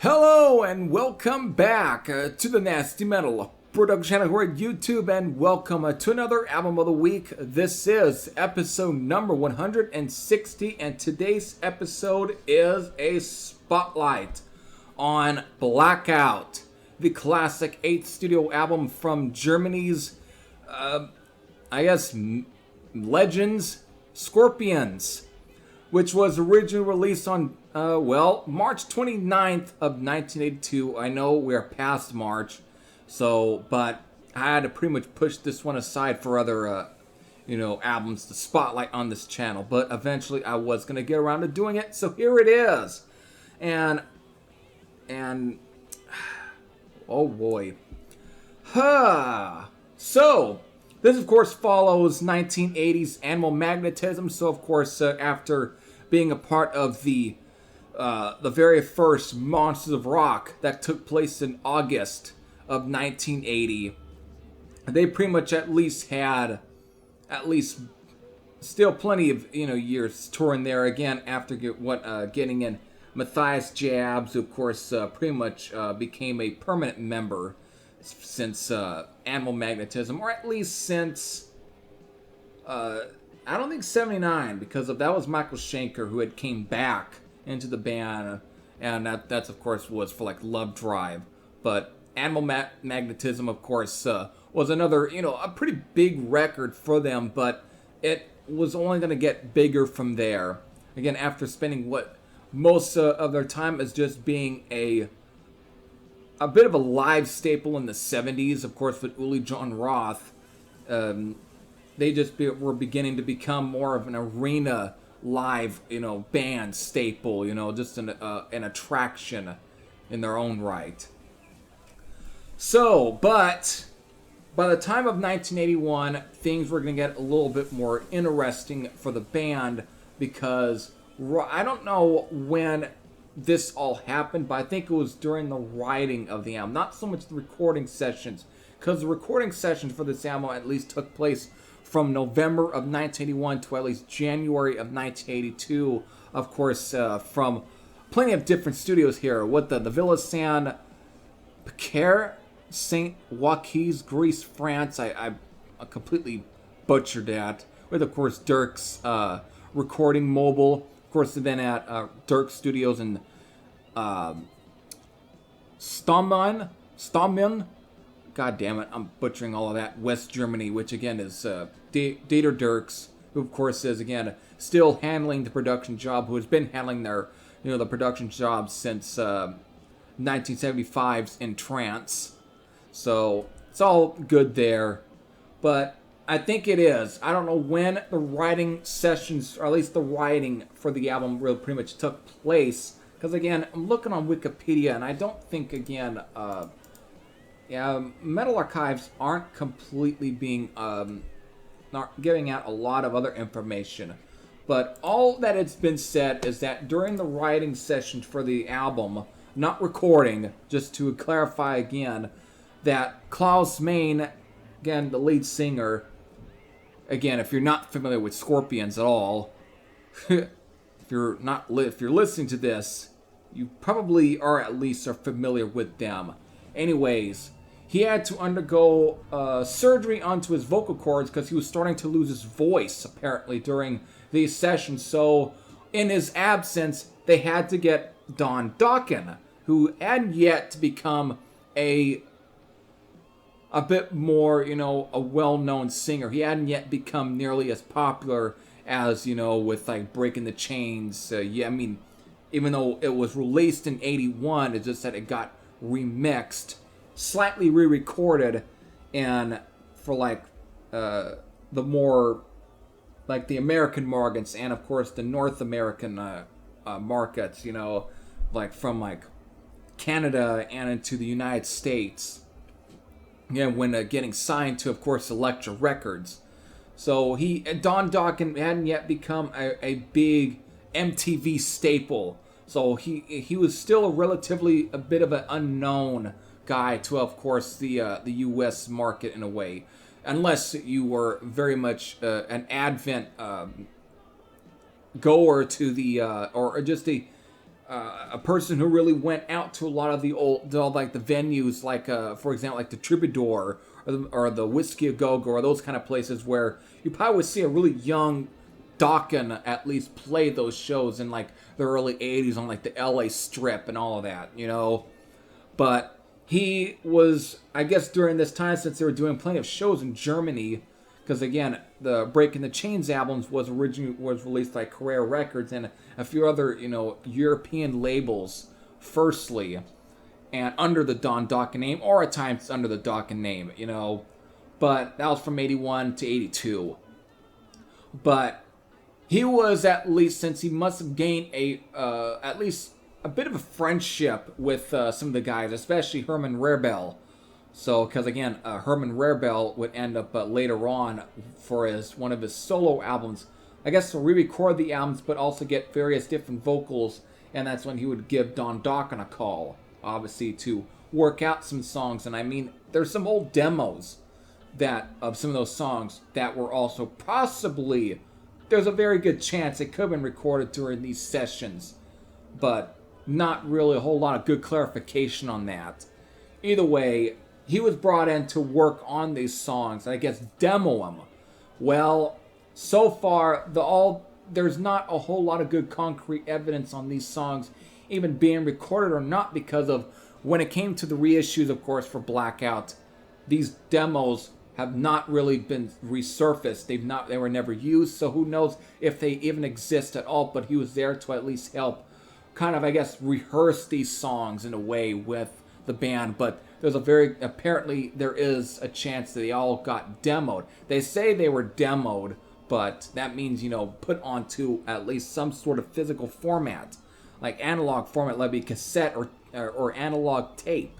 Hello and welcome back to the Nasty Metal Production channel here at YouTube, and welcome to another album of the week. This is episode number 160, and today's episode is a spotlight on Blackout, the classic 8th studio album from Germany's, legends, Scorpions, which was originally released on, March 29th of 1982. I know we're past March, but I had to pretty much push this one aside for other, albums to spotlight on this channel. But eventually I was going to get around to doing it, so here it is. And, oh boy. So, this of course follows 1980s Animal Magnetism, so of course after being a part of the very first Monsters of Rock that took place in August of 1980, they pretty much at least had still plenty of years touring there again after getting in Matthias Jabs, who of course pretty much became a permanent member since Animal Magnetism, or at least since I don't think 79, because that was Michael Schenker who had came back into the band, and that's of course was for like Love Drive. But Animal Magnetism of course was another a pretty big record for them, but it was only going to get bigger from there. Again, after spending what most of their time as just being a bit of a live staple in the 70s, of course, with Uli John Roth. They just were beginning to become more of an arena live, band staple, just an attraction in their own right. So, but by the time of 1981, things were going to get a little bit more interesting for the band, because I don't know when this all happened, but I think it was during the writing of the album, not so much the recording sessions, because the recording sessions for this album at least took place from November of 1981 to at least January of 1982, of course, from plenty of different studios here, with the Villa San Piquer, St. Joaquin, Greece, France. I completely butchered that. With, of course, Dirk's recording mobile. Of course, then at Dirk Studios in Stammen. God damn it, I'm butchering all of that. West Germany, which again is Dieter Dirks, who of course is again still handling the production job, who has been handling their the production job since 1975's In Trance. So it's all good there, but I think it is. I don't know when the writing sessions, or at least the writing for the album, really pretty much took place. Because again, I'm looking on Wikipedia, and I don't think again, Metal Archives aren't completely being not giving out a lot of other information. But all that it's been said is that during the writing sessions for the album, not recording, just to clarify again, that Klaus Meine, again the lead singer, again if you're not familiar with Scorpions at all, if you're listening to this, you probably at least are familiar with them. Anyways, he had to undergo surgery onto his vocal cords because he was starting to lose his voice, apparently, during these sessions. So, in his absence, they had to get Don Dokken, who hadn't yet to become a bit more, a well-known singer. He hadn't yet become nearly as popular as, with, like, Breaking the Chains. Even though it was released in 81, it's just that it got remixed, slightly re-recorded, and for like the more like the American markets, and of course the North American markets, like from like Canada and into the United States, when getting signed to, of course, Elektra Records. So Don Dokken hadn't yet become a big MTV staple, so he was still a bit of an unknown guy to, of course, the U.S. market in a way, unless you were very much an Advent goer to the or just a a person who really went out to a lot of the like the venues, like for example, like the Troubadour or the Whiskey A Go Go, or those kind of places where you probably would see a really young Dokken at least play those shows in like the early 80s on like the LA Strip and all of that, you know. But he was, I guess, during this time, since they were doing plenty of shows in Germany, because again, the Breaking the Chains albums was released by Carrera Records and a few other, you know, European labels, firstly, and under the Don Dokken name, or at times under the Dokken name, you know. But that was from 81 to 82. But he was, at least, since he must have gained at least a bit of a friendship with some of the guys, especially Herman Rarebell. So, because again, Herman Rarebell would end up later on for one of his solo albums, I guess, to re-record the albums, but also get various different vocals, and that's when he would give Don Dokken a call, obviously, to work out some songs. And I mean, there's some old demos of some of those songs that were also possibly, there's a very good chance it could have been recorded during these sessions, but not really a whole lot of good clarification on that. Either way, he was brought in to work on these songs, and I guess demo them. Well, so far, there's not a whole lot of good concrete evidence on these songs even being recorded or not, because of when it came to the reissues, of course, for Blackout, these demos have not really been resurfaced. They were never used, so who knows if they even exist at all, but he was there to at least help kind of, I guess, rehearse these songs in a way with the band. But apparently there is a chance that they all got demoed. They say they were demoed, but that means, you know, put onto at least some sort of physical format, like analog format, like a cassette or analog tape.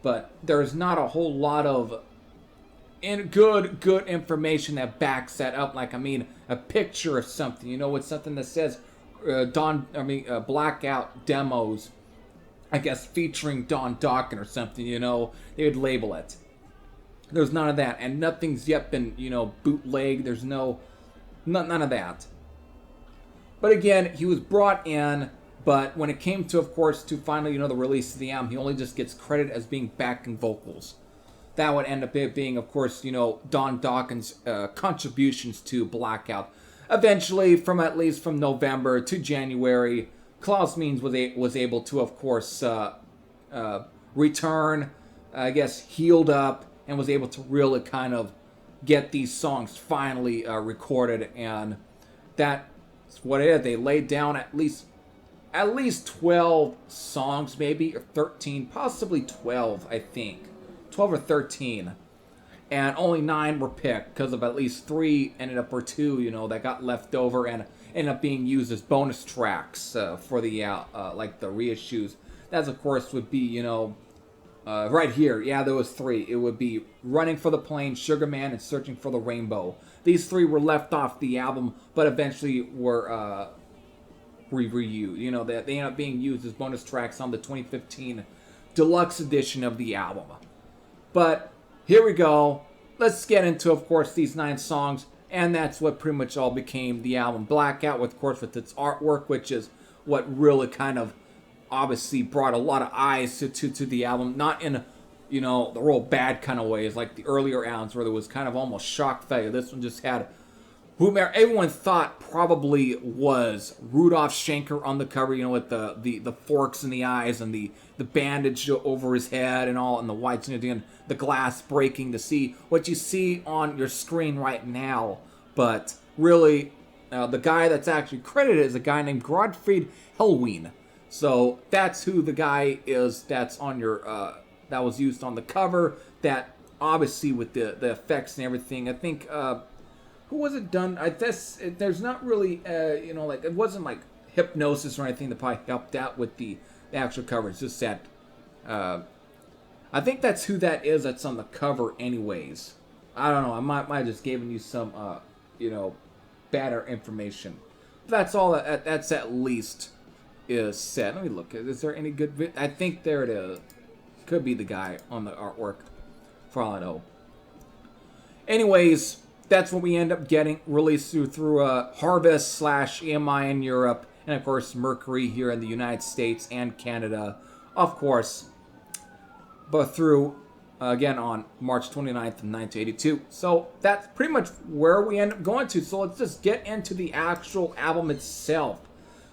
But there's not a whole lot of good information that backs that up. Like, I mean, a picture or something, you know, with something that says Blackout demos, I guess, featuring Don Dokken or something, you know, they would label it. There's none of that, and nothing's yet been, you know, bootlegged. There's none of that. But again, he was brought in, but when it came to, of course, to finally, you know, the release of the album, he only just gets credit as being backing vocals. That would end up being, of course, you know, Don Dokken's contributions to Blackout. Eventually, at least from November to January, Klaus Means was able to, of course, return, I guess, healed up, and was able to really kind of get these songs finally recorded. And that's what it is. They laid down at least 12 songs, maybe, or 13, possibly 12, I think. 12 or 13. And only 9 were picked, because of at least 3 or 2, you know, that got left over and ended up being used as bonus tracks for the, like the reissues. That, of course, would be, you know, right here. Yeah, there was 3. It would be Running for the Plane, Sugar Man, and Searching for the Rainbow. These 3 were left off the album, but eventually were reused. You know, they ended up being used as bonus tracks on the 2015 deluxe edition of the album. But here we go. Let's get into, of course, these 9 songs, and that's what pretty much all became the album Blackout, of course, with its artwork, which is what really kind of obviously brought a lot of eyes to the album. Not in, you know, the real bad kind of ways, like the earlier albums where there was kind of almost shock value. This one just had whomever everyone thought probably was Rudolf Schenker on the cover, you know, with the forks in the eyes and the bandage over his head and all, and the whites and the glass breaking to see what you see on your screen right now. But really, the guy that's actually credited is a guy named Gottfried Hellween. So that's who the guy is that's on your that was used on the cover. That obviously with the effects and everything, I think. Who was it done? There's not really, you know, like, it wasn't like hypnosis or anything that probably helped out with the actual cover. It's just that, I think that's who that is that's on the cover anyways. I don't know. I might have just given you some, you know, better information. That's all that's at least is said. Let me look. Is there any good? I think there it is. Could be the guy on the artwork, for all I know. Anyways, that's what we end up getting released through Harvest / EMI in Europe, and of course Mercury here in the United States and Canada, of course, but through again on March 29th of 1982. So that's pretty much where we end up going to. So let's just get into the actual album itself.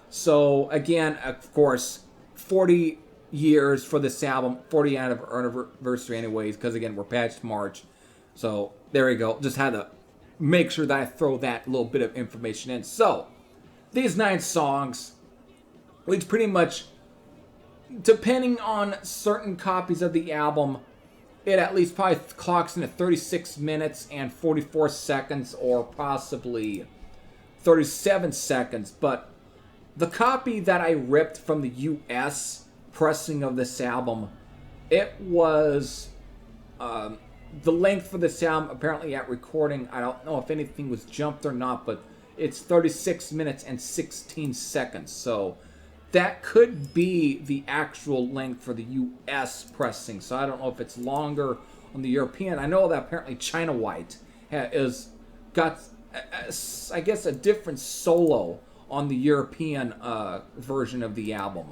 So again, of course, 40 years for this album, 40th anniversary anyways, because again, we're past March. So there we go. Just had to make sure that I throw that little bit of information in. So these 9 songs, which pretty much, depending on certain copies of the album, it at least probably clocks in at 36 minutes and 44 seconds or possibly 37 seconds. But the copy that I ripped from the US pressing of this album, it was the length for this album apparently at recording, I don't know if anything was jumped or not, but it's 36 minutes and 16 seconds. So that could be the actual length for the US pressing. So I don't know if it's longer on the European. I know that apparently China White has got, I guess, a different solo on the European version of the album.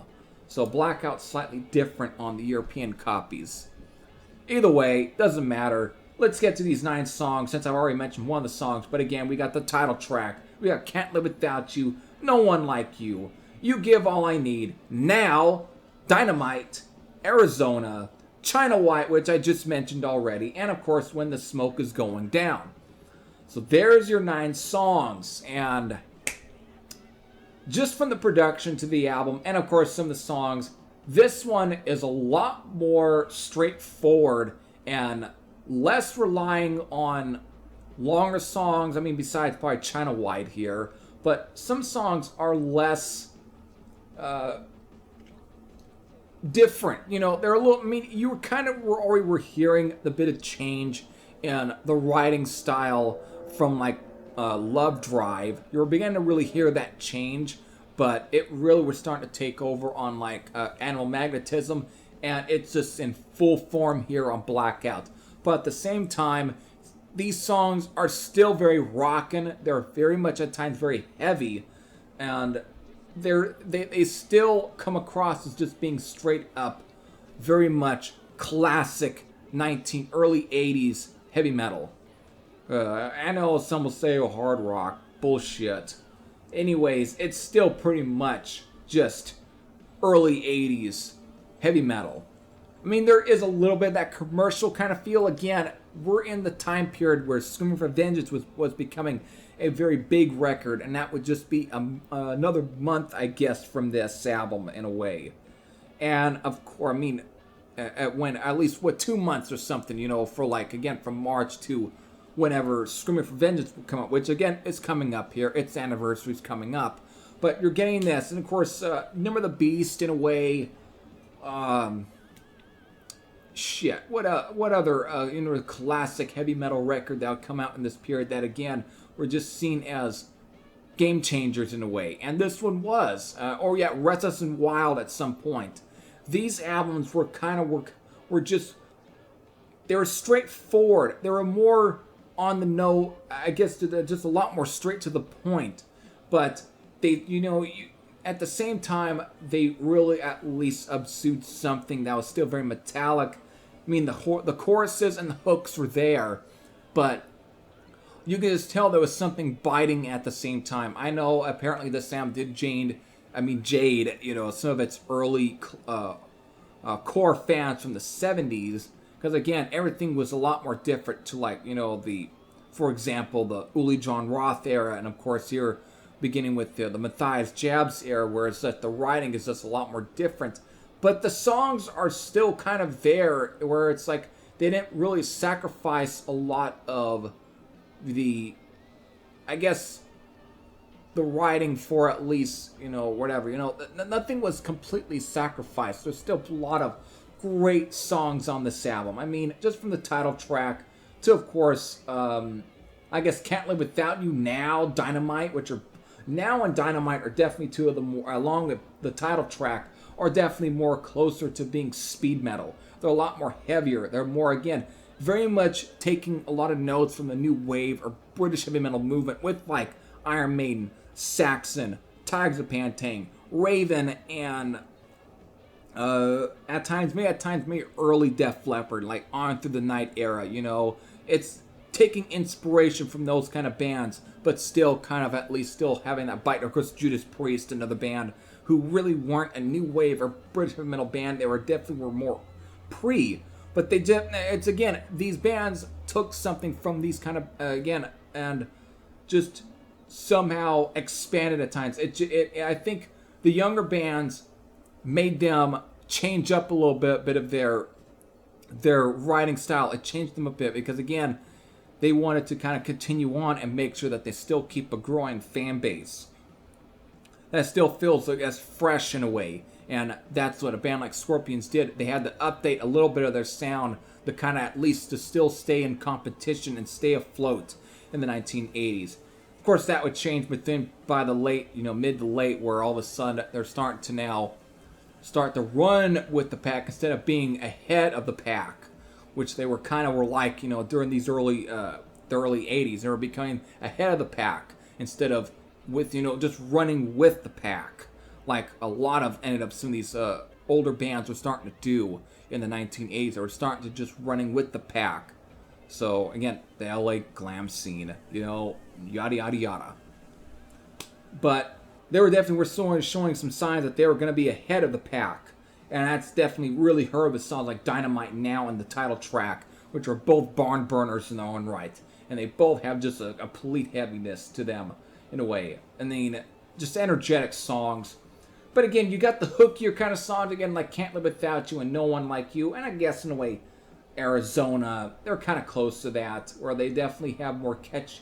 So Blackout slightly different on the European copies. Either way, doesn't matter. Let's get to these 9 songs, since I've already mentioned one of the songs. But again, we got the title track. We got Can't Live Without You, No One Like You, You Give All I Need, Now, Dynamite, Arizona, China White, which I just mentioned already, and of course, When the Smoke is Going Down. So there's your 9 songs, and just from the production to the album, and of course some of the songs, this one is a lot more straightforward and less relying on longer songs. I mean, besides probably China White here, but some songs are less different. You know, they're a little, I mean, you were kind of already were hearing the bit of change in the writing style from like Love Drive. You were beginning to really hear that change, but it really was starting to take over on like Animal Magnetism, and it's just in full form here on Blackout. But at the same time, these songs are still very rockin'. They're very much at times very heavy, and they still come across as just being straight up very much classic early 80s heavy metal. I know some will say, oh, hard rock. Bullshit. Anyways, it's still pretty much just early 80s heavy metal. I mean, there is a little bit of that commercial kind of feel. Again, we're in the time period where Screaming for Vengeance was becoming a very big record, and that would just be another month, I guess, from this album in a way. And of course, I mean, when at least 2 months or something, you know, for like, again, from March to whenever Screaming for Vengeance would come up, which again is coming up here. Its anniversary is coming up, but you're getting this, and of course, Number of the Beast in a way. Shit, what other you know, classic heavy metal record that would come out in this period that again were just seen as game changers in a way, and this one was, or yeah, Restless and Wild at some point. These albums were were just, they were straightforward. They were more on the note, I guess, just a lot more straight to the point. But they, you know, at the same time, they really at least subsumed something that was still very metallic. I mean, the choruses and the hooks were there, but you can just tell there was something biting at the same time. I know apparently this album did jade, you know, some of its early core fans from the 70s, because again, everything was a lot more different to, like, you know, for example, the Uli John Roth era, and of course here beginning with the Matthias Jabs era, where it's that the writing is just a lot more different. But the songs are still kind of there, where it's like they didn't really sacrifice a lot of the, I guess, the writing for at least, you know, whatever. You know, nothing was completely sacrificed. There's still a lot of great songs on this album. I mean, just from the title track to, of course, I guess Can't Live Without You, Now, Dynamite, which are Now and Dynamite are definitely two of the more, along with the title track, are definitely more closer to being speed metal. They're a lot more heavier. They're more, again, very much taking a lot of notes from the new wave or British heavy metal movement with like Iron Maiden, Saxon, Tigers of Pantang, Raven, and at times maybe early Def Leppard, like On Through the Night era. It's taking inspiration from those kind of bands, but still kind of at least still having that bite. Of course, Judas Priest, another band who really weren't a new wave or British metal band. They definitely were more pre, but it's again, these bands took something from these kind of again and just somehow expanded at times. I think the younger bands made them change up a little bit of their writing style. It changed them a bit because again, they wanted to kind of continue on and make sure that they still keep a growing fan base that still feels like as fresh in a way. And that's what a band like Scorpions did. They had to update a little bit of their sound to kind of at least to still stay in competition and stay afloat in the 1980s. Of course, that would change by the late, mid to late, where all of a sudden they're starting to now start to run with the pack instead of being ahead of the pack, which they were like, during these the early 80s. They were becoming ahead of the pack instead of with, just running with the pack, like a lot of some of these older bands were starting to do in the 1980s. They were starting to just running with the pack. So again, the LA glam scene, yada yada yada. But they were showing some signs that they were going to be ahead of the pack. And that's definitely really heard with songs like Dynamite Now and the title track, which are both barn burners in their own right. And they both have just a complete heaviness to them, in a way. I mean, just energetic songs. But again, you got the hookier kind of songs, again, like Can't Live Without You and No One Like You. And I guess, in a way, Arizona, they're kind of close to that, where they definitely have more catch.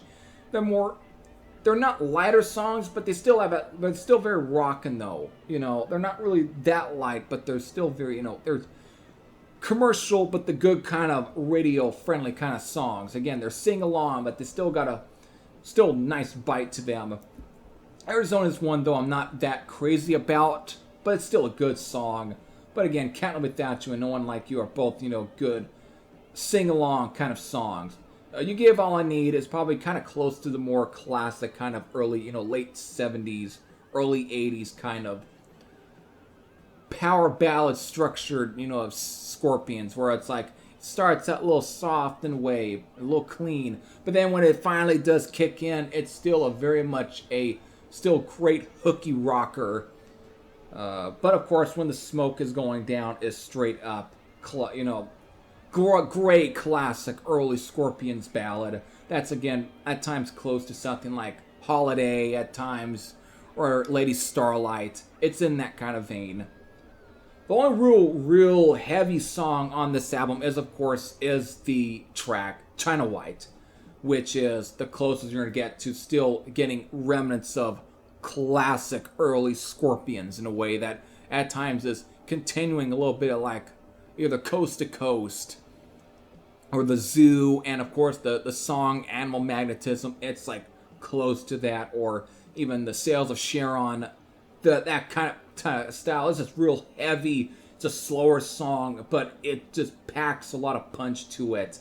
They're not lighter songs, but they still have they're still very rockin' though. They're not really that light, but they're still very, they're commercial, but the good kind of radio-friendly kind of songs. Again, they're sing-along, but they still got a nice bite to them. Arizona's one, though, I'm not that crazy about, but it's still a good song. But again, Can't Live Without You and No One Like You are both, good sing-along kind of songs. You Give All I Need is probably kind of close to the more classic kind of early, late 70s, early 80s kind of power ballad structured, of Scorpions, where it's like, it starts out a little soft and wave, a little clean, but then when it finally does kick in, it's still very much still great hooky rocker. But of course, When the Smoke is Going Down is straight up, great classic early Scorpions ballad. That's again at times close to something like Holiday at times, or Lady Starlight. It's in that kind of vein. The only real heavy song on this album is the track China White, which is the closest you're going to get to still getting remnants of classic early Scorpions in a way that at times is continuing a little bit of like either Coast to Coast or The Zoo, and of course the song Animal Magnetism. It's like close to that, or even the Sales of Sharon. That kind of style is just real heavy. It's a slower song, but it just packs a lot of punch to it.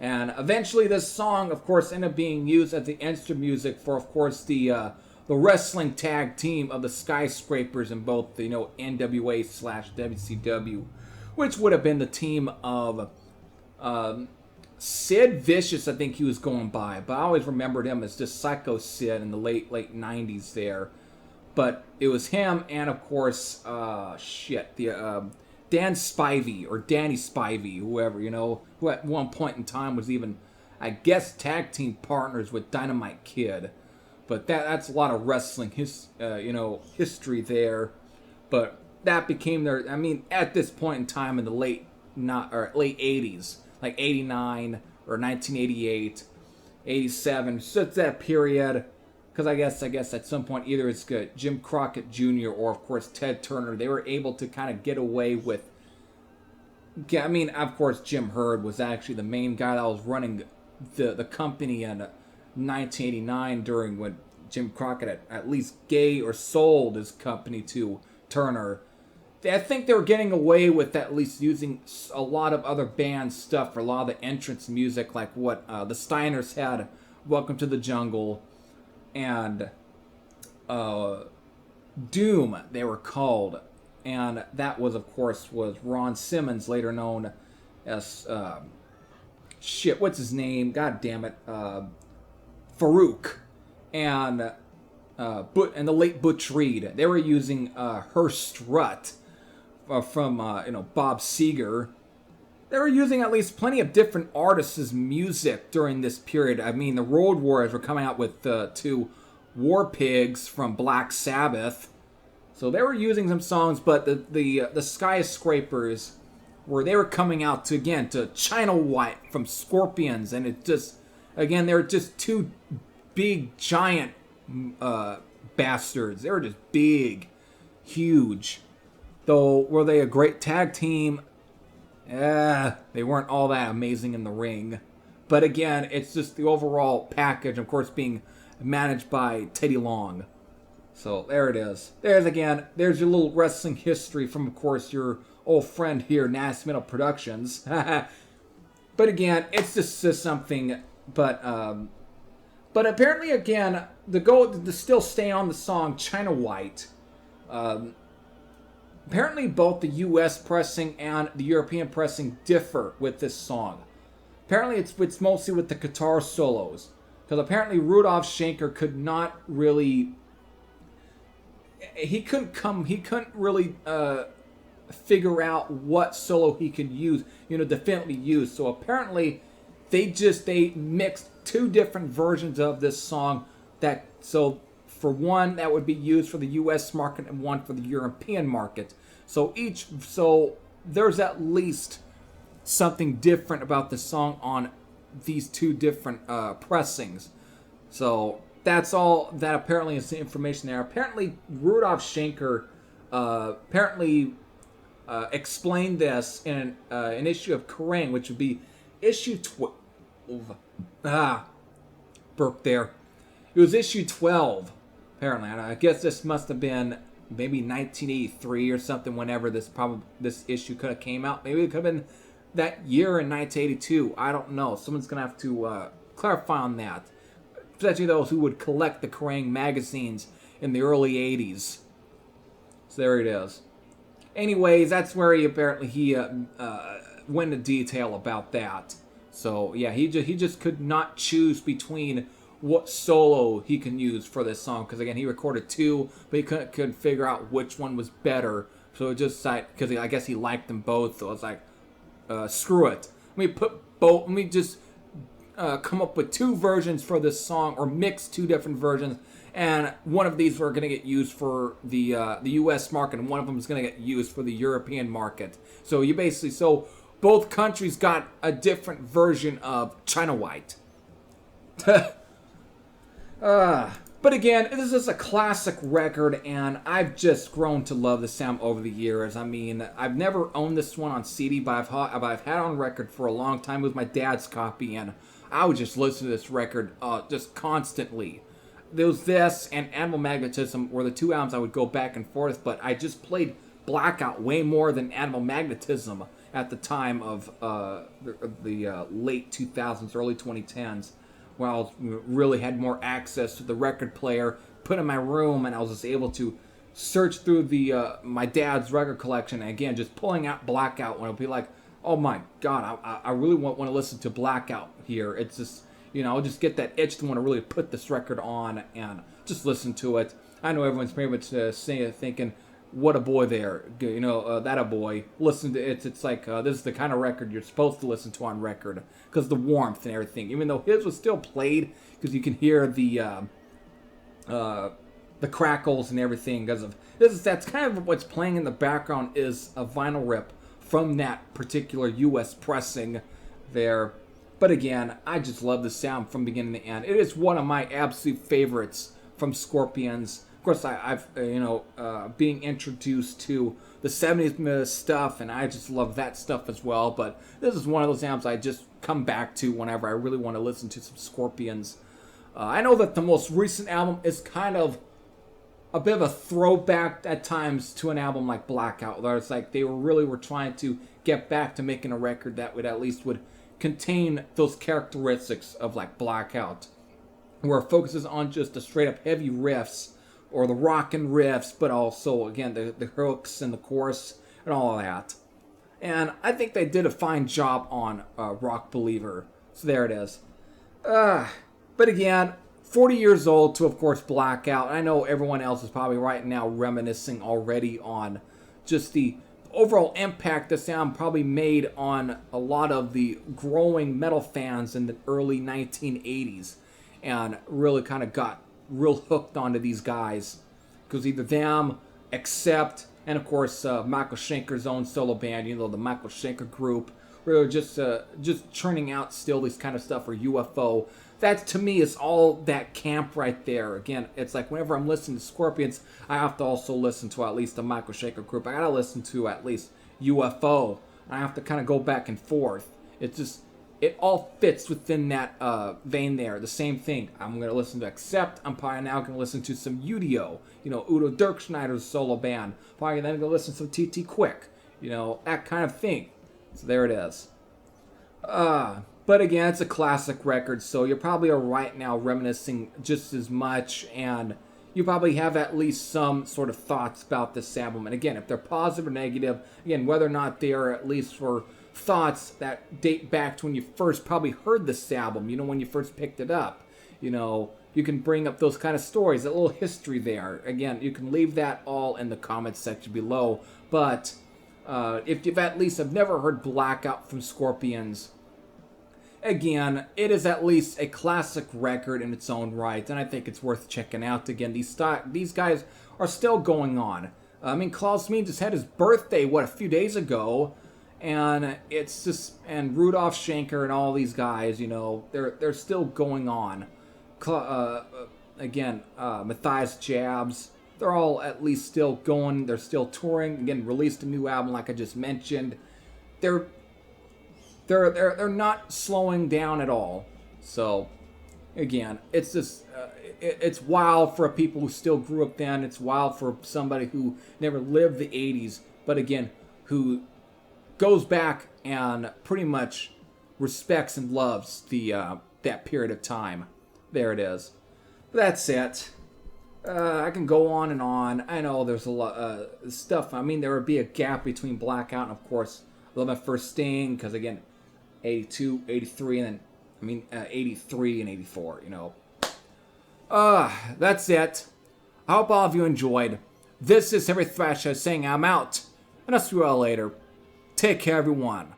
And eventually this song, of course, ended up being used as the instrument music for, of course, the wrestling tag team of the Skyscrapers in both the NWA/WCW, which would have been the team of Sid Vicious, I think he was going by, but I always remembered him as just Psycho Sid in the late 90s there. But it was him and, of course, Dan Spivey, or Danny Spivey, whoever, who at one point in time was even, I guess, tag team partners with Dynamite Kid. But that's a lot of wrestling history there. But that became their, at this point in time in the late 80s, like 89 or 1988, 87, so it's that period. Because I guess at some point either it's good Jim Crockett Jr. or of course Ted Turner, they were able to kind of get away with. Of course Jim Herd was actually the main guy that was running the company in 1989 during when Jim Crockett at least gave or sold his company to Turner. I think they were getting away with at least using a lot of other band stuff for a lot of the entrance music, like what the Steiners had, Welcome to the Jungle. And Doom, they were called. And that was, of course, was Ron Simmons, later known as, what's his name? God damn it. Farouk. And the late Butch Reed. They were using Her Strut from, Bob Seger. They were using at least plenty of different artists' music during this period. I mean, the Road Warriors were coming out with 2 War Pigs from Black Sabbath. So they were using some songs, but the Skyscrapers, they were coming out to China White from Scorpions, and it just, again, they were just 2 big, giant bastards. They were just big, huge. Though, were they a great tag team? They weren't all that amazing in the ring. But again, it's just the overall package, of course, being managed by Teddy Long. So there it is. There's your little wrestling history from, of course, your old friend here, NastyMetalProductions. But again, it's just something. But apparently, again, to still stay on the song China White. Apparently, both the U.S. pressing and the European pressing differ with this song. Apparently, it's mostly with the guitar solos. Because apparently Rudolf Schenker could not really... He couldn't really figure out what solo he could use, definitely use. So apparently, they mixed 2 different versions of this song. So for one, that would be used for the U.S. market and one for the European market. So there's at least something different about the song on these 2 different pressings. So that's all that apparently is the information there. Apparently, Rudolf Schenker explained this in an issue of Kerrang, which would be issue 12. Burp there. It was issue 12, apparently. I guess this must have been maybe 1983 or something, whenever this issue could have came out. Maybe it could have been that year in 1982. I don't know. Someone's going to have to clarify on that. Especially those who would collect the Kerrang magazines in the early 80s. So there it is. Anyways, that's where he went into detail about that. So yeah, he just could not choose between what solo he can use for this song, because again, he recorded 2, but he couldn't figure out which one was better. So it just like, because I guess he liked them both, so it's like, screw it. Let me just come up with 2 versions for this song, or mix 2 different versions, and one of these were going to get used for the U.S. market, and one of them is going to get used for the European market. So both countries got a different version of China White. But again, this is a classic record, and I've just grown to love the sound over the years. I mean, I've never owned this one on CD, but I've had it on record for a long time with my dad's copy, and I would just listen to this record just constantly. There was this and Animal Magnetism were the 2 albums I would go back and forth, but I just played Blackout way more than Animal Magnetism at the time of the late 2000s, early 2010s. When I really had more access to the record player, put in my room, and I was just able to search through my dad's record collection, and again, just pulling out Blackout when it would be like, oh my god, I really want to listen to Blackout here. It's just, I'll just get that itch to want to really put this record on and just listen to it. I know everyone's pretty much thinking, what a boy there, that a boy. Listen to it. It's like, this is the kind of record you're supposed to listen to on record, because the warmth and everything. Even though his was still played, because you can hear the crackles and everything. Because of that's kind of what's playing in the background is a vinyl rip from that particular U.S. pressing there. But again, I just love the sound from beginning to end. It is one of my absolute favorites from Scorpions. Of course, I've being introduced to the 70s stuff, and I just love that stuff as well. But this is one of those albums I just come back to whenever I really want to listen to some Scorpions. I know that the most recent album is kind of a bit of a throwback at times to an album like Blackout, where it's like they were trying to get back to making a record that would contain those characteristics of like Blackout, where it focuses on just the straight up heavy riffs or the rockin' riffs, but also, again, the hooks and the chorus and all of that. And I think they did a fine job on Rock Believer. So there it is. But again, 40 years old to, of course, Blackout. I know everyone else is probably right now reminiscing already on just the overall impact the sound probably made on a lot of the growing metal fans in the early 1980s. And really kind of got real hooked onto these guys. Because either them, Accept, and of course Michael Schenker's own solo band, the Michael Schenker group, were just churning out still this kind of stuff for UFO. That to me is all that camp right there. Again, it's like whenever I'm listening to Scorpions, I have to also listen to at least the Michael Schenker group. I gotta listen to at least UFO. I have to kind of go back and forth. It all fits within that vein there. The same thing. I'm going to listen to Accept. I'm probably now going to listen to some Udio. Udo Dirkschneider's solo band. Probably then going to listen to some TT Quick. That kind of thing. So there it is. But again, it's a classic record, so you probably are right now reminiscing just as much, and you probably have at least some sort of thoughts about this album. And again, if they're positive or negative, again, whether or not they are at least for thoughts that date back to when you first probably heard this album, when you first picked it up. You can bring up those kind of stories, a little history there. Again, you can leave that all in the comments section below. But if you've at least have never heard Blackout from Scorpions, again, it is at least a classic record in its own right, and I think it's worth checking out. Again, these guys are still going on. Klaus Meine just had his birthday, a few days ago, and it's just, and Rudolf Schenker and all these guys, they're still going on. Matthias Jabs, they're all at least still going. They're still touring. Again, released a new album, like I just mentioned. They're not slowing down at all. So, again, it's just it's wild for people who still grew up then. It's wild for somebody who never lived the 80s, but again, who goes back and pretty much respects and loves that period of time. There it is. That's it. I can go on and on. I know there's a lot of stuff. There would be a gap between Blackout and, of course, Love at First Sting, because, again, 82, 83, and then, 83 and 84, That's it. I hope all of you enjoyed. This is Heavy Thrasher saying I'm out, and I'll see you all later. Take care, everyone.